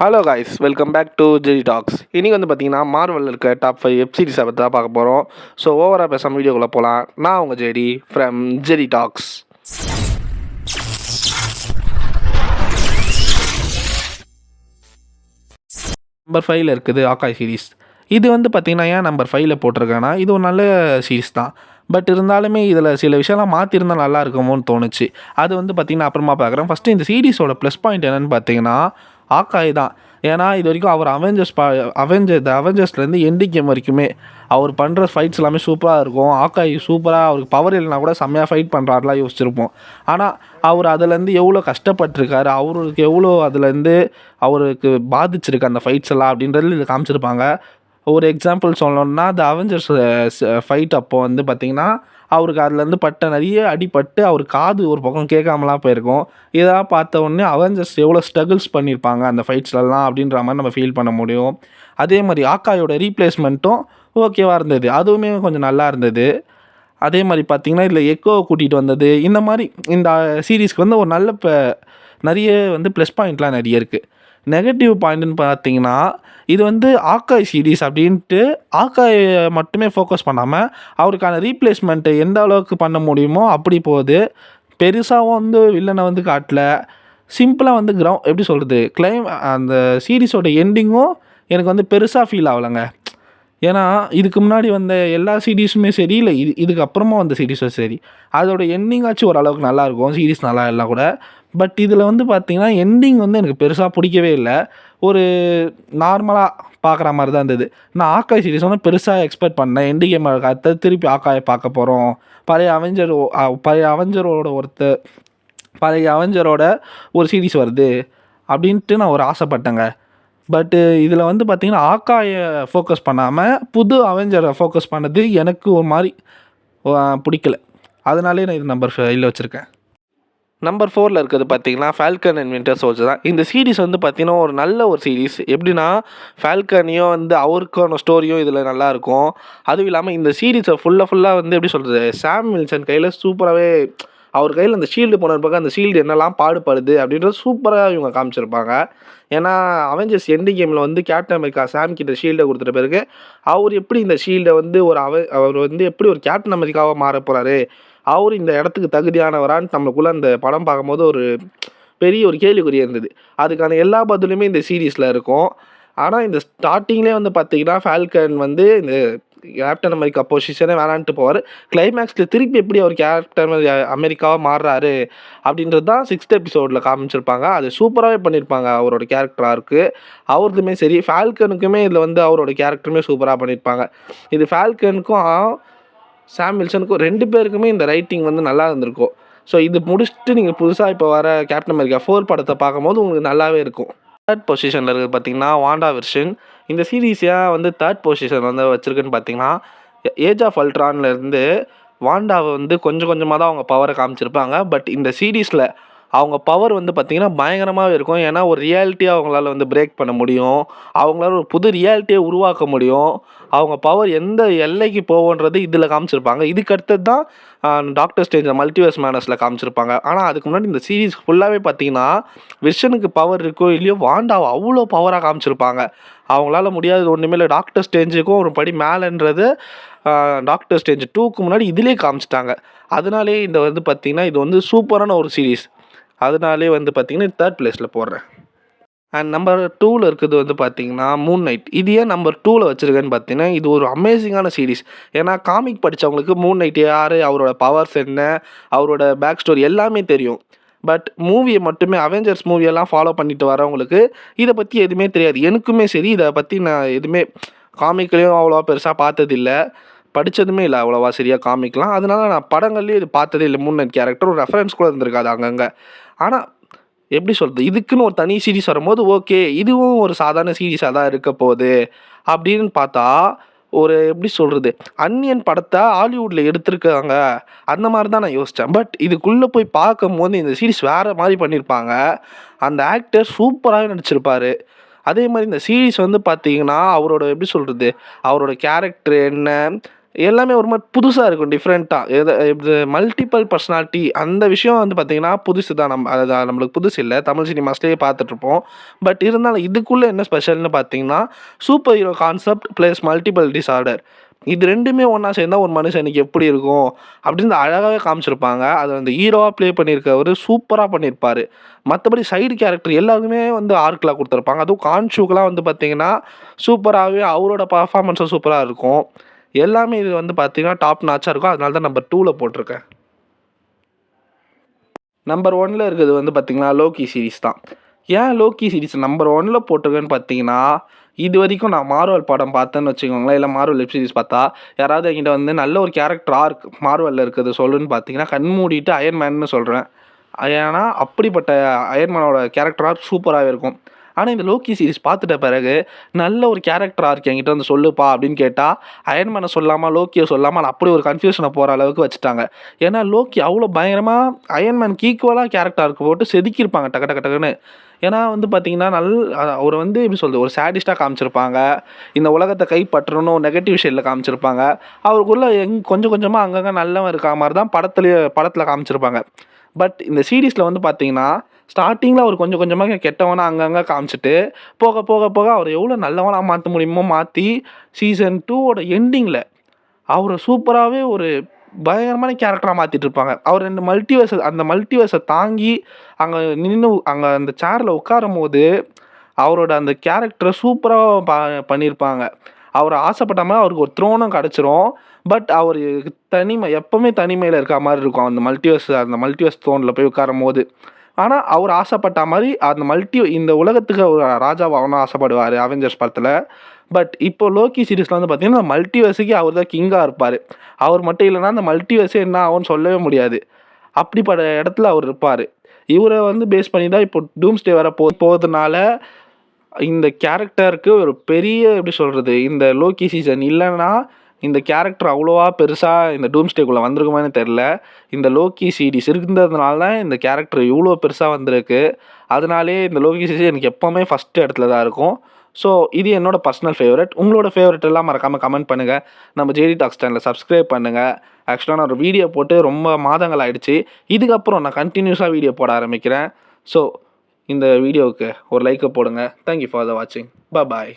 Hello guys, welcome back to Jerry talks. இன்றைக்கி வந்து பார்த்தீங்கன்னா மார்வலில் இருக்க டாப் 5 வெப் சீரிஸை பற்றி தான் பார்க்க போகிறோம். ஸோ ஓவராக பேசாமல் வீடியோக்குள்ளே போகலாம். நான் உங்கள் JD from Jerry Talks. Number 5ல் இருக்குது ஆகாய் சீரிஸ். இது வந்து பார்த்திங்கன்னா ஏன் நம்பர் 5ல் போட்டிருக்கேன்னா, இது ஒரு நல்ல சீரிஸ் தான். பட் இருந்தாலுமே இதில் சில விஷயம்லாம் மாற்றிருந்தால் நல்லா இருக்குமோன்னு தோணுச்சு. அது வந்து பார்த்திங்கன்னா அப்புறமா பார்க்குறேன். ஃபஸ்ட்டு இந்த சீரிஸோட ப்ளஸ் பாயிண்ட் என்னென்னு பார்த்தீங்கன்னா ஆகாய் தான். ஏன்னா இது வரைக்கும் அவர் அவெஞ்சர்ஸ்லேருந்து எண்டிங் கேம் வரைக்குமே அவர் பண்ணுற ஃபைட்ஸ் எல்லாமே சூப்பராக இருக்கும். ஆகாய் சூப்பராக, அவருக்கு பவர் இல்லைனா கூட செம்மையாக ஃபைட் பண்ணுறாருலாம் யோசிச்சிருப்போம். ஆனால் அவர் அதுலேருந்து எவ்வளோ கஷ்டப்பட்டிருக்காரு, அவருக்கு எவ்வளோ அதுலேருந்து அவருக்கு பாதிச்சிருக்கு அந்த ஃபைட்ஸ் எல்லாம் அப்படின்றதுல இது காமிச்சிருப்பாங்க. ஒரு எக்ஸாம்பிள் சொல்லணும்னா, அந்த அவெஞ்சர்ஸ் ஃபைட் அப்போ வந்து பார்த்திங்கன்னா அவருக்கு அதுலேருந்து நிறைய அடிபட்டு அவர் காது ஒரு பக்கம் கேட்காமலாம் போயிருக்கும். இதெல்லாம் பார்த்த உடனே அவெஞ்சர்ஸ் எவ்வளோ ஸ்ட்ரகிள்ஸ் பண்ணியிருப்பாங்க அந்த ஃபைட்ஸ்லலாம் அப்படின்ற மாதிரி நம்ம ஃபீல் பண்ண முடியும். அதே மாதிரி ஆகாயோட ரீப்ளேஸ்மெண்ட்டும் ஓகேவாக இருந்தது, அதுவுமே கொஞ்சம் நல்லா இருந்தது. அதே மாதிரி பார்த்திங்கன்னா இதில் எக்கோவை கூட்டிகிட்டு வந்தது, இந்த மாதிரி இந்த சீரீஸ்க்கு வந்து ஒரு நல்ல நிறைய வந்து ப்ளஸ் பாயிண்ட்லாம் நிறைய இருக்குது. நெகட்டிவ் பாயிண்ட்டுன்னு பார்த்தீங்கன்னா, இது வந்து ஆகாய் சீரீஸ் அப்படின்ட்டு ஆகாயை மட்டுமே ஃபோக்கஸ் பண்ணாமல் அவருக்கான ரீப்ளேஸ்மெண்ட்டு எந்த அளவுக்கு பண்ண முடியுமோ அப்படி போகுது. பெருசாகவும் வந்து வில்லனை வந்து காட்டல. சிம்பிளாக வந்து எப்படி சொல்கிறது, அந்த சீரீஸோட எண்டிங்கும் எனக்கு வந்து பெருசாக ஃபீல் ஆகலைங்க. ஏன்னா இதுக்கு முன்னாடி வந்த எல்லா சீரீஸுமே சரி, இல்லை இதுக்கு அப்புறமா வந்த சீரீஸும் சரி, அதோட எண்டிங்காச்சும் ஓரளவுக்கு நல்லாயிருக்கும். சீரீஸ் நல்லா இல்லைனா கூட. பட் இதில் வந்து பார்த்திங்கன்னா எண்டிங் வந்து எனக்கு பெருசாக பிடிக்கவே இல்லை. ஒரு நார்மலாக பார்க்குற மாதிரி தான் இருந்தது. நான் ஆகாய் சீரீஸ் வந்து பெருசாக எக்ஸ்பெக்ட் பண்ணேன். எண்டிங் கேம் அடுத்து திருப்பி ஆகாயை பார்க்க போகிறோம், பழைய அவெஞ்சரோட ஒரு சீரீஸ் வருது அப்படின்ட்டு நான் ஒரு ஆசைப்பட்டேங்க. பட்டு இதில் வந்து பார்த்திங்கன்னா ஆகாயை ஃபோக்கஸ் பண்ணாமல் புது அவெஞ்சரை ஃபோக்கஸ் பண்ணது எனக்கு ஒரு மாதிரி பிடிக்கல. அதனாலே நான் இது நம்பர் 5ல் வச்சுருக்கேன். நம்பர் 4ல் இருக்கிறது பார்த்திங்கன்னா ஃபால்கன் அண்ட் வின்டர் சோல்ஜர் தான். இந்த சீரீஸ் வந்து பார்த்திங்கன்னா ஒரு நல்ல ஒரு சீரீஸ். எப்படின்னா ஃபால்கனையும் வந்து அவருக்கான ஸ்டோரியும் இதில் நல்லாயிருக்கும். அதுவும் இல்லாமல் இந்த சீரீஸை ஃபுல்லாக வந்து எப்படி சொல்கிறது, சாம் வில்சன் கையில் சூப்பராகவே, அவர் கையில் அந்த ஷீல்டு போனதுக்காக அந்த ஷீல்டு என்னெல்லாம் பாடுபடுது அப்படின்றது சூப்பராக இவங்க காமிச்சிருப்பாங்க. ஏன்னா அவெஞ்சர்ஸ் எண்டிங் கேமில் வந்து கேப்டன் அமெரிக்கா சாம் கிட்ட ஷீல்டை கொடுத்துட்ட பிறகு அவர் எப்படி இந்த ஷீல்டை வந்து அவர் வந்து எப்படி ஒரு கேப்டன் அமெரிக்காவாக மாற போகிறாரு, அவர் இந்த இடத்துக்கு தகுதியானவரான்னு நம்மளுக்குள்ளே அந்த படம் பார்க்கும்போது ஒரு பெரிய ஒரு கேள்விக்குறி இருந்தது. அதுக்கான எல்லா பதிலுமே இந்த சீரீஸில் இருக்கும். ஆனால் இந்த ஸ்டார்டிங்லேயே வந்து பார்த்திங்கன்னா ஃபால்கன் வந்து இந்த கேப்டன் அமெரிக்கா பொசிஷனே வேணான்ட்டு போவார். கிளைமேக்ஸில் திருப்பி எப்படி அவர் கேப்டன் அமெரிக்காவாக மாறுறாரு அப்படின்றது தான் 6th எபிசோடில் காமிச்சிருப்பாங்க. அது சூப்பராகவே பண்ணியிருப்பாங்க. அவரோட கேரக்டராக இருக்குது, அவருக்குமே சரி, ஃபால்கனுக்குமே இதில் வந்து அவரோட கேரக்டருமே சூப்பராக பண்ணியிருப்பாங்க. இது ஃபால்கனுக்கும் சாம் வில்சனுக்கும் 2 பேருக்குமே இந்த ரைட்டிங் வந்து நல்லா இருந்திருக்கும். ஸோ இது முடிச்சுட்டு நீங்கள் புதுசாக இப்போ வர கேப்டன் அமெரிக்கா 4 படத்தை பார்க்கும்போது உங்களுக்கு நல்லாவே இருக்கும். 3rd பொசிஷனில் இருக்குது பார்த்திங்கன்னா வாண்டா விஷன். இந்த சீரீஸ் ஏன் வந்து 3rd பொசிஷன் வந்து வச்சுருக்குன்னு பார்த்தீங்கன்னா, ஏஜ் ஆஃப் அல்ட்ரான்லேருந்து வாண்டாவை வந்து கொஞ்சம் கொஞ்சமாக தான் அவங்க பவரை காமிச்சிருப்பாங்க. பட் இந்த சீரீஸில் அவங்க பவர் வந்து பார்த்திங்கன்னா பயங்கரமாகவே இருக்கும். ஏன்னா ஒரு ரியாலிட்டியை அவங்களால வந்து பிரேக் பண்ண முடியும், அவங்களால ஒரு புது ரியாலிட்டியை உருவாக்க முடியும். அவங்க பவர் எந்த எல்லைக்கு போகுன்றது இதில் காமிச்சிருப்பாங்க. இதுக்கு அடுத்தது தான் டாக்டர் ஸ்ட்ரேஞ்ச் மல்டிவர்ஸ் மேனர்ஸில் காமிச்சிருப்பாங்க. ஆனால் அதுக்கு முன்னாடி இந்த சீரீஸ் ஃபுல்லாகவே பார்த்திங்கன்னா விஷனுக்கு பவர் இருக்கோ இல்லையோ வாண்டாவை அவ்வளோ பவராக காமிச்சிருப்பாங்க. அவங்களால முடியாதது ஒன்றுமே இல்லை. டாக்டர் ஸ்ட்ரேஞ்சுக்கும் ஒரு படி மேலேன்றது டாக்டர் ஸ்ட்ரேஞ்ச் 2க்கு முன்னாடி இதிலே காமிச்சிட்டாங்க. அதனாலே இந்த வந்து பார்த்திங்கன்னா இது வந்து சூப்பரான ஒரு சீரீஸ். அதனாலே வந்து பார்த்திங்கன்னா 3rd பிளேஸில் போடுறேன். அண்ட் நம்பர் 2ல் இருக்கிறது வந்து பார்த்திங்கன்னா மூன் நைட். இது ஏன் நம்பர் 2ல் வச்சுருக்கேன்னு பார்த்தீங்கன்னா, இது ஒரு அமேசிங்கான சீரீஸ். ஏன்னா காமிக் படித்தவங்களுக்கு மூன் நைட் யார், அவரோட பவர்ஸ் என்ன, அவரோட பேக் ஸ்டோரி எல்லாமே தெரியும். பட் மூவியை மட்டுமே அவெஞ்சர்ஸ் மூவியெல்லாம் ஃபாலோ பண்ணிட்டு வரவங்களுக்கு இதை பற்றி எதுவுமே தெரியாது. எனக்குமே சரி, இதை பற்றி நான் எதுவுமே காமிக்லேயும் அவ்வளோவா பெருசாக பார்த்ததில்ல, படித்ததுமே இல்லை அவ்வளோவா சரியாக காமிக்கலாம். அதனால நான் படங்கள்லேயும் இது பார்த்ததே இல்லை. மூன் நைட் கேரக்டர் ஒரு ரெஃபரன்ஸ் கூட இருந்திருக்காது அங்கங்கே. ஆனால் எப்படி சொல்கிறது, இதுக்குன்னு ஒரு தனி சீரீஸ் வரும்போது ஓகே, இதுவும் ஒரு சாதாரண சீரீஸாக தான் இருக்க போகுது அப்படின்னு பார்த்தா, ஒரு எப்படி சொல்கிறது, அன்னியன் படத்தை ஹாலிவுட்டில் எடுத்திருக்காங்க அந்த மாதிரி தான் நான் யோசித்தேன். பட் இதுக்குள்ளே போய் பார்க்கும்போது இந்த சீரீஸ் வேறு மாதிரி பண்ணியிருப்பாங்க. அந்த ஆக்டர் சூப்பராகவே நடிச்சிருப்பார். அதே மாதிரி இந்த சீரீஸ் வந்து பார்த்திங்கன்னா அவரோட எப்படி சொல்கிறது, அவரோட கேரக்டர் என்ன, எல்லாமே ஒரு மாரி புதுசா இருக்கும் டிஃப்ரெண்ட்டா. இது மல்டிபிள் பர்சனாலிட்டி அந்த விஷயம் வந்து பார்த்தீங்கன்னா, புதுசு தான். அது நம்மளுக்கு புதுசு இல்ல. தமிழ் சினிமாஸ்லயே பார்த்துட்டுருப்போம். பட் இருந்தாலும் இதுக்குள்ள என்ன ஸ்பெஷல்னு பார்த்தீங்கன்னா, super hero concept plus multiple disorder. இது 2மே ஒண்ணா சேர்ந்தா ஒரு மனுஷனுக்கு எப்படி இருக்கும்? அப்படின்னு அழகாவே காமிச்சிருப்பாங்க. அத அந்த ஹீரோவா ப்ளே பண்ணியிருக்கவரு சூப்பரா பண்ணியிருப்பாரு. மத்தபடி சைடு கேரக்டர் எல்லாருக்குமே வந்து ஆர்க்லாம் குடுத்துருப்பாங்க. அதுவும் கான்ஷுக்குலாம் வந்து பார்த்தீங்கன்னா, சூப்பராவே அவரோட பெர்ஃபார்மன்ஸும் சூப்பரா இருக்கும். எல்லாமே இது வந்து பார்த்தீங்கன்னா, டாப் நாட்ச்சா இருக்கும். அதனால தான் நம்பர் 2ல போட்டிருக்கேன். நம்பர் 1ல இருக்கிறது வந்து பார்த்தீங்கன்னா, லோக்கி சீரிஸ் தான். ஏன் லோக்கி சீரிஸ் நம்பர் 1ல போட்டிருக்கேன்னு பார்த்தீங்கன்னா, இதுவரைக்கும் நான் மார்வெல் படம் பார்த்தேன்னு வச்சுக்கோங்களேன், இல்ல மார்வெல் வெப் சீரிஸ் பார்த்தா, யாராவது என்கிட்ட வந்து நல்ல ஒரு கேரக்டர் ஆர்க் மார்வெல்ல இருக்கிறது சொல்லுன்னு பார்த்தீங்கன்னா, கண் மூடிட்டு அயர்ன் மேன்னு சொல்றேன். ஏன்னா, அப்படிப்பட்ட அயர்ன் மேனோட கேரக்டர் ஆர்க் சூப்பராவே இருக்கும். ஆனா, இந்த லோக்கி சீரிஸ் பார்த்துட்ட பிறகு, நல்ல ஒரு கேரக்டர் ஆர்க் என்கிட்ட வந்து சொல்லுப்பா அப்படின்னு கேட்டா, அயர்ன் மேன சொல்லாம, லோக்கிய சொல்லாம நான் அப்படி ஒரு கன்ஃப்யூஷன போற அளவுக்கு வச்சுட்டாங்க. ஏன்னா, லோக்கி அவ்வளோ பயங்கரமா அயர்ன் மேனுக்கு ஈக்குவலா கேரக்டர் ஆர்க் போட்டு செதுக்கியிருப்பாங்க டக்கு டக்கு டக்குன்னு. ஏன்னா வந்து பார்த்தீங்கன்னா, அவர வந்து எப்படி சொல்றது, ஒரு சாடிஸ்ட்டா காமிச்சிருப்பாங்க. இந்த உலகத்த கைப்பற்றணும் நெகட்டிவ் ஷேட்ல காமிச்சிருப்பாங்க. அவருக்குள்ள கொஞ்சம் கொஞ்சமா அங்கங்க நல்லவன் இருக்கா மாரி தான் படத்துல காமிச்சிருப்பாங்க. பட் இந்த சீரிஸ்ல வந்து பார்த்தீங்கன்னா, ஸ்டார்ட்டிங்ல அவர் கொஞ்சம் கொஞ்சமா கெட்டவனா அங்கங்க காமிச்சுட்டு, போக போக போக அவர எவ்வளோ நல்லவனா மாத்த முடியுமோ மாத்தி, சீசன் 2 ஓட எண்டிங்ல அவர சூப்பராவே ஒரு பயங்கரமான கேரக்டரா மாத்திட்டு இருப்பாங்க. அவர் அந்த மல்டிவர்ஸ தாங்கி அங்க அங்க அந்த சேர்ல உட்காரும்போது, அவரோட அந்த கேரக்டர சூப்பரா ப பண்ணியிருப்பாங்க. அவர் ஆசைப்பட்ட மாரி அவருக்கு ஒரு த்ரோனும் கெடைச்சிரும். பட் அவரு எப்பவுமே தனிமையில இருக்கா மாரி இருக்கும். அந்த மல்டிவர்ஸ் த்ரோன்ல போய் உட்காரும்போது. ஆனா, அவர் ஆசைப்பட்டா மாரி அந்த இந்த உலகத்துக்கு ஒரு ராஜாவாகணும்னு ஆசைப்படுவாரு அவெஞ்சர்ஸ் படத்துல. பட் இப்போ லோக்கி சீரிஸ்ல வந்து பார்த்தீங்கன்னா, மல்டிவர்ஸுக்கே அவர் தான் கிங்கா இருப்பாரு. அவர் மட்டும் இல்லன்னா, அந்த மல்டிவர்ஸே என்ன ஆகும்னு சொல்லவே முடியாது. அப்படிப்பட்ட இடத்துல அவர் இருப்பாரு. இவர வந்து பேஸ் பண்ணி தான் இப்போ டூம்ஸ்டே வேற போறதுனால, இந்த கேரக்டருக்கு ஒரு பெரிய எப்படி சொல்றது, இந்த லோக்கி சீசன் இல்லன்னா, இந்த கேரக்டர் அவ்வளவா பெருசா இந்த டூம்ஸ்டேக்குள்ள வந்திருக்குமான்னு தெரியல. இந்த லோக்கி சீரிஸ் இருந்ததுனால தான் இந்த கேரக்டர் இவ்வளோ பெருசா வந்திருக்கு. அதனாலேயே இந்த லோக்கி சீரிஸ் எனக்கு எப்பவுமே ஃபர்ஸ்ட் இடத்துல தான் இருக்கும். ஸோ இது என்னோட பர்சனல் ஃபேவரைட். உங்களோட ஃபேவரைட் எல்லாம் மறக்காம கமெண்ட் பண்ணுங்க. நம்ம ஜேடி டாக்ஸ் சேனல சப்ஸ்கிரைப் பண்ணுங்க. ஆக்சுவலா நான் ஒரு வீடியோ போட்டு ரொம்ப மாதங்கள் ஆயிடுச்சு. இதுக்கப்புறம் நான் கன்டினியூஸா வீடியோ போட ஆரம்பிக்கிறேன். ஸோ இந்த வீடியோவுக்கு ஒரு லைக்க போடுங்க. தேங்க் யூ ஃபார் த வாட்சிங். பாய்.